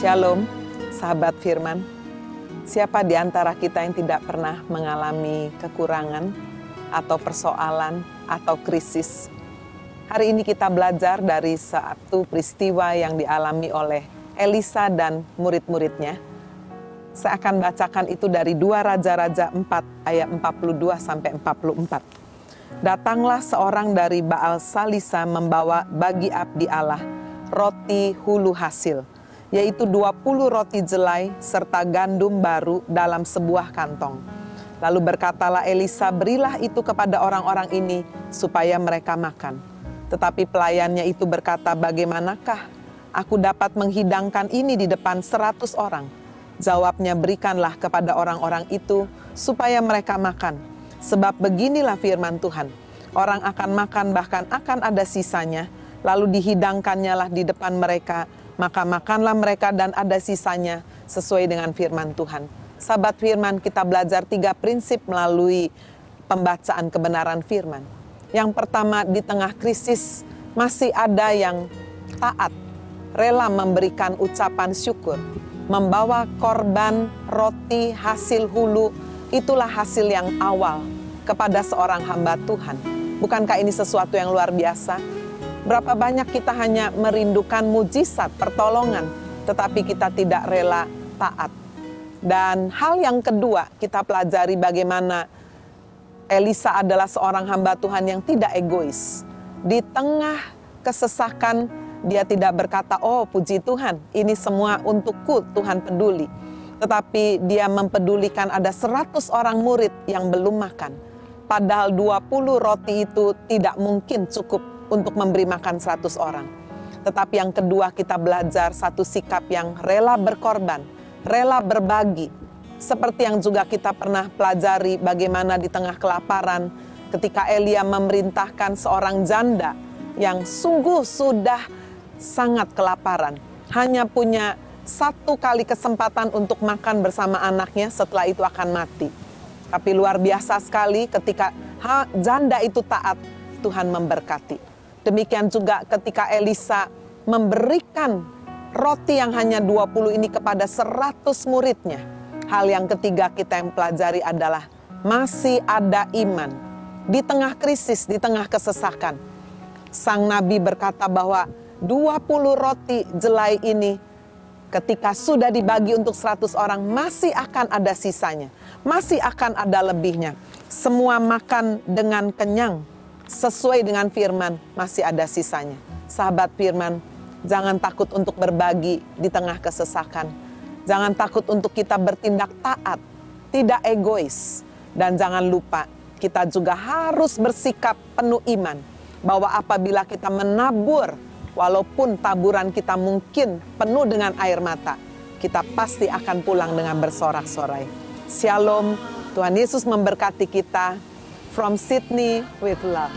Shalom, sahabat firman. Siapa di antara kita yang tidak pernah mengalami kekurangan atau persoalan atau krisis? Hari ini kita belajar dari satu peristiwa yang dialami oleh Elisa dan murid-muridnya. Saya akan bacakan itu dari 2 Raja-Raja 4 ayat 42-44. Datanglah seorang dari Baal Salisa membawa bagi abdi Allah roti hulu hasil, yaitu 20 roti jelai serta gandum baru dalam sebuah kantong. Lalu berkatalah Elisa, berilah itu kepada orang-orang ini supaya mereka makan. Tetapi pelayannya itu berkata, bagaimanakah aku dapat menghidangkan ini di depan 100 orang? Jawabnya, berikanlah kepada orang-orang itu supaya mereka makan. Sebab beginilah firman Tuhan, orang akan makan bahkan akan ada sisanya, lalu dihidangkannya lah di depan mereka, maka makanlah mereka dan ada sisanya sesuai dengan firman Tuhan. Sahabat firman, kita belajar 3 prinsip melalui pembacaan kebenaran firman. Yang pertama, di tengah krisis masih ada yang taat, rela memberikan ucapan syukur, membawa korban roti hasil hulu. Itulah hasil yang awal kepada seorang hamba Tuhan. Bukankah ini sesuatu yang luar biasa? Berapa banyak kita hanya merindukan mujizat, pertolongan, tetapi kita tidak rela taat. Dan hal yang kedua, kita pelajari bagaimana Elisa adalah seorang hamba Tuhan yang tidak egois. Di tengah kesesakan, dia tidak berkata, oh puji Tuhan, ini semua untukku, Tuhan peduli. Tetapi dia mempedulikan ada 100 orang murid yang belum makan. Padahal 20 roti itu tidak mungkin cukup untuk memberi makan 100 orang. Tetapi yang kedua, kita belajar satu sikap yang rela berkorban, rela berbagi. Seperti yang juga kita pernah pelajari bagaimana di tengah kelaparan, ketika Elia memerintahkan seorang janda yang sungguh sudah sangat kelaparan, hanya punya 1 kali kesempatan untuk makan bersama anaknya, setelah itu akan mati. Tapi luar biasa sekali ketika janda itu taat, Tuhan memberkati. Demikian juga ketika Elisa memberikan roti yang hanya 20 ini kepada 100 muridnya. Hal yang ketiga kita yang pelajari adalah masih ada iman. Di tengah krisis, di tengah kesesakan. Sang Nabi berkata bahwa 20 roti jelai ini ketika sudah dibagi untuk 100 orang masih akan ada sisanya. Masih akan ada lebihnya. Semua makan dengan kenyang. Sesuai dengan firman, masih ada sisanya. Sahabat firman, jangan takut untuk berbagi di tengah kesesakan. Jangan takut untuk kita bertindak taat, tidak egois. Dan jangan lupa, kita juga harus bersikap penuh iman. Bahwa apabila kita menabur, walaupun taburan kita mungkin penuh dengan air mata, kita pasti akan pulang dengan bersorak-sorai. Shalom, Tuhan Yesus memberkati kita. From Sydney with love.